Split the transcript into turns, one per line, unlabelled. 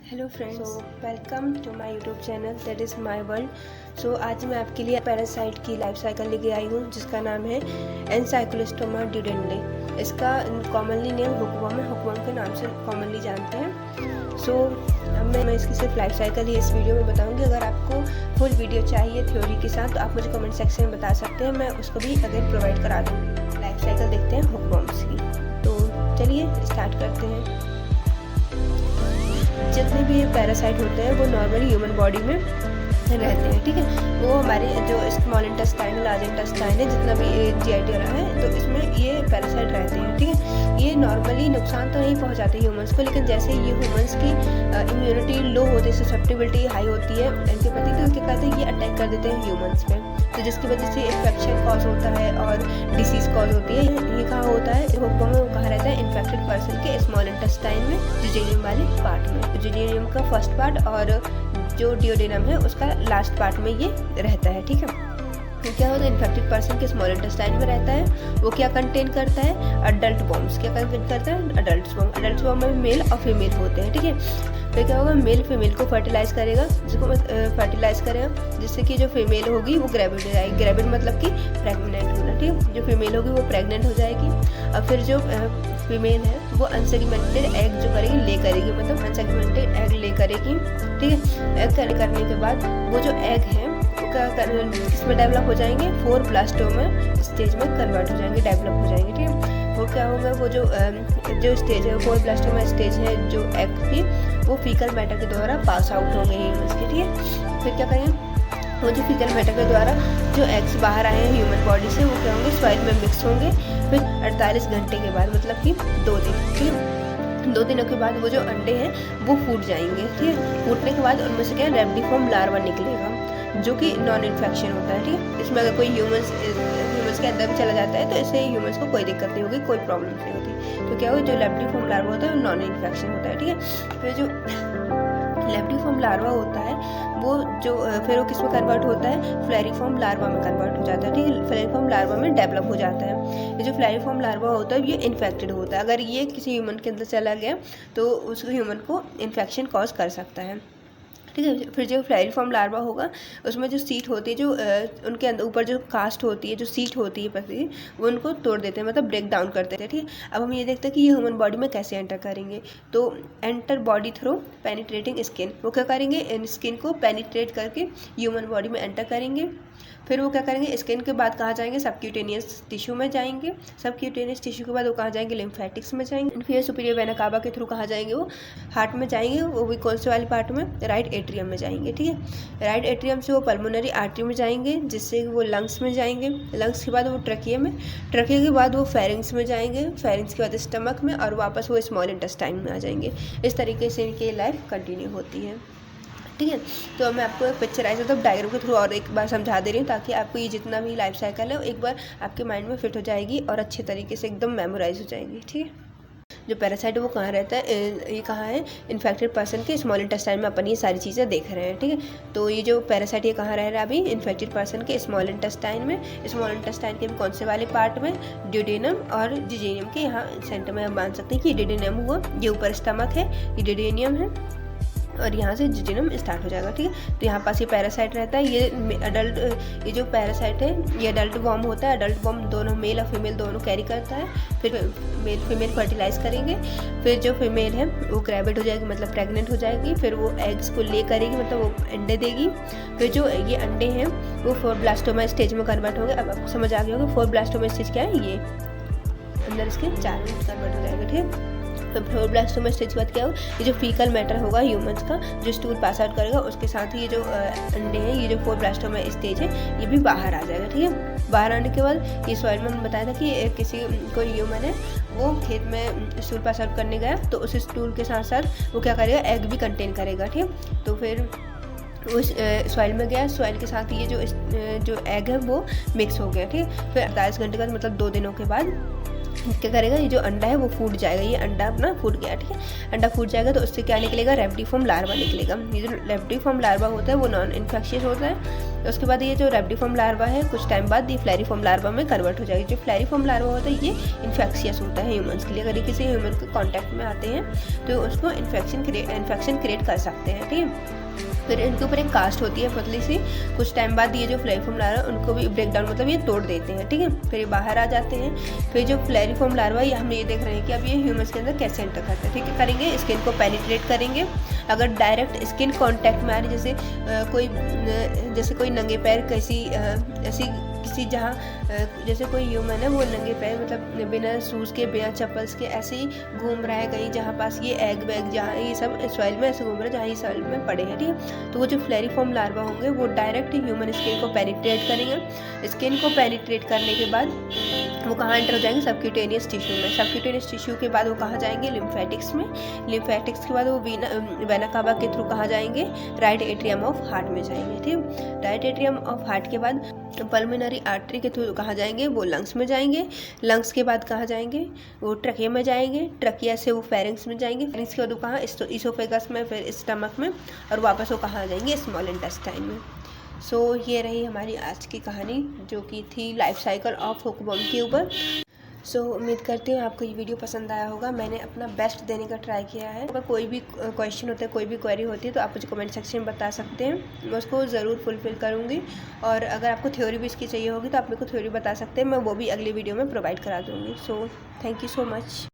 Hello friends, welcome to my YouTube channel that is my world. So आज मैं आपके लिए पैरासाइट की लाइफ साइकिल लेके आई हूँ जिसका नाम है एनसाइक्लोस्टोमा ड्यूडेंडे। इसका कॉमनली नेम हुकवर्म है, हुकवर्म के नाम से कॉमनली जानते हैं। सो अब मैं इसकी सिर्फ लाइफ साइकिल ही इस वीडियो में बताऊंगी। अगर आपको फुल वीडियो चाहिए थ्योरी के साथ तो आप मुझे कमेंट सेक्शन में बता सकते हैं, मैं उसको भी अगर प्रोवाइड करा दूँगी। लाइफ साइकिल देखते हैं हुकवर्म्स की, तो चलिए स्टार्ट करते हैं। जितने भी ये पैरासाइट होते हैं वो नॉर्मली ह्यूमन बॉडी में रहते हैं, ठीक है। वो हमारे जो स्मॉल इंटेस्टाइन, लार्ज इंटेस्टाइन है, जितना भी जीआईटी रहा है, तो इसमें ये पैरासाइट रहते हैं, ठीक है। ये नॉर्मली नुकसान तो नहीं पहुंचाते ह्यूमंस को, लेकिन जैसे ये ह्यूमंस की इम्यूनिटी लो होती है, ससेप्टिबिलिटी हाई होती है इनके प्रति, तो क्या कहते हैं ये अटैक कर देते हैं ह्यूमंस पे, तो जिसकी वजह से इन्फेक्शन कॉज होता है और डिसीज कॉज होती है। ये कहाँ होता है, हुकवर्म में कहाँ रहता है, इन्फेक्टेड पर्सन के स्मॉल इंटेस्टाइन में, जिजेनियम वाले पार्ट में। जिजेनियम का फर्स्ट पार्ट और जो डियोडेनम है उसका लास्ट पार्ट में ये रहता है, ठीक है। तो क्या होता है, इन्फेक्टेड पर्सन के स्मॉल इंटेस्टाइन में रहता है। वो क्या कंटेन करता है, अडल्ट वॉर्म्स। क्या कंटेन करता है, अडल्ट वॉर्म। अडल्ट वॉर्म में मेल और फीमेल होते हैं, ठीक है। फिर क्या होगा, मेल फीमेल को फर्टिलाइज करेगा, जिसको फर्टिलाइज करेगा, जिससे कि जो फीमेल होगी वो ग्रेविड हो जाएगी। ग्रेविड मतलब कि प्रेग्नेंट होना, ठीक है। जो फीमेल होगी वो प्रेग्नेंट हो जाएगी। और फिर जो फीमेल है वो अनसेगमेंटेड एग जो करेगी, ले करेगी, मतलब अनसेगमेंटेड एग ले करेगी, ठीक है। एग करने के बाद वो जो एग है वो क्या किसमें डेवलप हो जाएंगे, 4 ब्लास्टोमा स्टेज में कन्वर्ट हो जाएंगे, डेवलप हो जाएंगे, ठीक है। वो क्या होगा, वो जो स्टेज है 4 ब्लास्टोमा स्टेज है जो एग की, वो फीकल मैटर के द्वारा पास आउट होंगे ह्यूमन्स के, ठीक है। फिर क्या करेंगे, वो जो फीकल मैटर के द्वारा जो एग्स बाहर आए हैं ह्यूमन बॉडी से, वो क्या होंगे, सॉइल में मिक्स होंगे। फिर 48 घंटे के बाद, मतलब कि 2 दिन, ठीक है। 2 दिनों के बाद वो जो अंडे हैं वो फूट जाएंगे, ठीक है। फूटने के बाद उनमें से क्या रेमनीफॉर्म लार्वा निकलेगा, जो कि नॉन इन्फेक्शन होता है, ठीक है। इसमें अगर कोई ह्यूमंस के अंदर भी चला जाता है तो इससे ह्यूमंस को कोई दिक्कत नहीं होगी, कोई प्रॉब्लम नहीं होती। तो क्या होगा, जो रेमनीफॉर्म लार्वा होता है वो नॉन इन्फेक्शन होता है, ठीक है। फिर जो लेप्टिफॉर्म लार्वा होता है वो जो फिर वो किस में कन्वर्ट होता है, फ्लैरिफॉर्म लार्वा में कन्वर्ट हो जाता है, ठीक है। फ्लैरिफॉर्म लार्वा में डेवलप हो जाता है। ये जो फ्लैरिफॉर्म लार्वा होता है ये इन्फेक्टेड होता है। अगर ये किसी ह्यूमन के अंदर चला गया तो उस ह्यूमन को इन्फेक्शन कॉज कर सकता है, ठीक है। फिर जो फ्लैरिफॉर्म लार्वा होगा उसमें जो सीट होती है, जो उनके अंदर ऊपर जो कास्ट होती है, जो सीट होती है पत्ती, वो उनको तोड़ देते हैं, मतलब ब्रेक डाउन करते हैं, ठीक है। अब हम ये देखते हैं कि ये ह्यूमन बॉडी में कैसे एंटर करेंगे। तो enter body through penetrating skin, वो क्या करेंगे, स्किन को पेनिट्रेट करके ह्यूमन बॉडी में एंटर करेंगे। फिर वो क्या करेंगे, स्किन के बाद कहाँ जाएंगे, सबक्यूटेनियस टिश्यू में जाएंगे। सबक्यूटेनियस टिश्यू के बाद वो कहाँ जाएंगे, लिम्फेटिक्स में जाएंगे। फिर सुपीरियर वेना कावा के थ्रू कहाँ जाएंगे, वो हार्ट में जाएंगे, वो भी कौन से वाले पार्ट में, राइट एट्रियम में जाएंगे, ठीक है। राइट एट्रियम से वो पल्मोनरी आर्टरी में जाएंगे, जिससे वो लंग्स में जाएंगे। लंग्स के बाद वो ट्रकिया में, ट्रकिया के बाद वो फेरिंग्स में जाएंगे, फेरिंग्स के बाद स्टमक में, और वापस वो स्मॉल इंटेस्टाइन में आ जाएंगे। इस तरीके से इनकी लाइफ कंटिन्यू होती है, ठीक है। तो मैं आपको एक पिक्चराइज मतलब डायग्राम के थ्रू और एक बार समझा दे रही हूँ, ताकि आपको ये जितना भी लाइफ साइकिल है एक बार आपके माइंड में फिट हो जाएगी और अच्छे तरीके से एकदम मेमोराइज हो जाएगी, ठीक है। जो पैरासाइट है वो कहाँ रहता है, ये कहाँ है, इन्फेक्टेड पर्सन के स्मॉल इंटेस्टाइन में अपन ये सारी चीज़ें देख रहे हैं, ठीक है। तो ये जो पैरासाइट ये कहाँ रह रहा है अभी, इन्फेक्टेड पर्सन के स्मॉल इंटेस्टाइन में। स्मॉल इंटेस्टाइन के भी कौन से वाले पार्ट में, ड्यूडेनम और जिजेनियम के यहाँ सेंटर में हम मान सकते हैं कि डिडेनियम हुआ, ये ऊपर स्टमक है, ये डिडेनियम है, और यहाँ से जिजेनियम स्टार्ट हो जाएगा, ठीक है। तो यहाँ पास ये पैरासाइट रहता है। ये अडल्ट, ये जो पैरासाइट है ये अडल्ट वॉर्म होता है। अडल्ट वॉर्म दोनों मेल और फीमेल दोनों कैरी करता है। फिर मेल फीमेल फर्टिलाइज करेंगे। फिर जो फीमेल है वो ग्रेविड हो जाएगी, मतलब प्रेग्नेंट हो जाएगी। फिर वो एग्स को ले करेगी, मतलब वो अंडे देगी। फिर जो ये अंडे हैं वो 4 ब्लास्टोमा स्टेज में कन्वर्ट होंगे। अब आपको समझ आ गया होगा 4 ब्लास्टोमा स्टेज क्या है, ये अंदर इसके 4 में कन्वर्ट हो जाएगा, ठीक है। तो 4 ब्लास्टोमा स्टेज के बाद क्या होगा, ये जो फीकल मैटर होगा ह्यूमंस का, जो स्टूल पास आउट करेगा, उसके साथ ही ये जो अंडे हैं, ये जो 4 ब्लास्टोमा स्टेज है, ये भी बाहर आ जाएगा, ठीक है। बाहर आने के बाद ये सॉइल में हमने बताया था कि किसी कोई ह्यूमन है वो खेत में स्टूल पास आउट करने गया, तो उस स्टूल के साथ साथ वो क्या करेगा, एग भी कंटेन करेगा, ठीक है। तो फिर उस सॉइल में गया, सॉइल के साथ ये जो एग है वो मिक्स हो गया, ठीक है। फिर 48 घंटे के बाद, मतलब 2 दिनों के बाद क्या करेगा, ये जो अंडा है वो फूट जाएगा, ये अंडा अपना फूट गया, ठीक है। अंडा फूट जाएगा तो उससे क्या निकलेगा, रेप्टिफॉर्म लार्वा निकलेगा। ये जो रेप्टिफॉर्म लार्वा होता है वो नॉन इन्फेक्शियस होता है। तो उसके बाद ये जो रेप्टिफॉर्म लार्वा है कुछ टाइम बाद ये फ्लैरिफॉर्म लार्वा में कन्वर्ट हो जाएगी। जो फ्लैरिफॉर्म लार्वा होता है ये इन्फेक्शियस होता है ह्यूमन्स के लिए। अगर ये किसी ह्यूमन के कॉन्टैक्ट में आते हैं तो उसको इन्फेक्शन क्रिएट कर सकते हैं, ठीक है। फिर इनके ऊपर एक कास्ट होती है पतली सी। कुछ टाइम बाद ये जो फ्लैरिफॉर्म लार्वा उनको भी ब्रेक डाउन मतलब ये तोड़ देते हैं, ठीक है। फिर ये बाहर आ जाते हैं। फिर जो फ्लैरिफॉर्म लार्वा ये हम ये देख रहे हैं कि अब ये ह्यूमन्स के अंदर कैसे एंटर करते हैं, ठीक है। करेंगे, स्किन को पेनिट्रेट करेंगे। अगर डायरेक्ट स्किन कांटेक्ट में आ रही, जैसे कोई नंगे पैर किसी जहाँ जैसे कोई ह्यूमन है वो नंगे पैर मतलब बिना शूज़ के बिना चप्पल्स के ऐसे ही घूम रहा है कहीं जहाँ पास ये एग वैग जहाँ ये सब सॉइल में ऐसे घूम रहा है जहाँ ये सॉइल में पड़े हैं, ठीक है। तो वो जो फ्लैरिफॉर्म लार्वा होंगे वो डायरेक्ट ह्यूमन स्किन को पेनिट्रेट करेंगे। स्किन को पेनिट्रेट करने के बाद वो कहाँ एंटर हो जाएंगे, सबक्यूटेनियस टिश्यू में। सबक्यूटेनियस टिश्यू के बाद वो कहाँ जाएंगे, लिम्फेटिक्स में। लिम्फेटिक्स के बाद वो वेना कावा के थ्रू कहाँ जाएंगे, राइट एट्रियम ऑफ हार्ट में जाएंगे, ठीक। राइट एट्रियम ऑफ हार्ट के बाद पल्मोनरी आर्टरी के थ्रू कहाँ जाएंगे, वो लंग्स में जाएंगे। लंग्स के बाद कहाँ जाएंगे, वो ट्रकिया में जाएंगे। ट्रकिया से वो फेरिंग्स में जाएंगे। फेरिंग्स के बाद वो कहाँ, इसोफेगस में, फिर स्टमक में, और वापस वो कहाँ जाएंगे, स्मॉल इंटेस्टाइन में। सो ये रही हमारी आज की कहानी जो कि थी लाइफ साइकिल ऑफ हुकबॉम के ऊपर। सो उम्मीद करती हूँ आपको ये वीडियो पसंद आया होगा। मैंने अपना बेस्ट देने का ट्राई किया है। अगर कोई भी क्वेश्चन होता है, कोई भी क्वेरी होती है तो आप मुझे कमेंट सेक्शन में बता सकते हैं, मैं उसको ज़रूर फुलफ़िल करूँगी। और अगर आपको थ्योरी भी इसकी चाहिए होगी तो आप मेरे को थ्योरी बता सकते हैं, मैं वो भी अगली वीडियो में प्रोवाइड करा दूँगी। So thank you so much.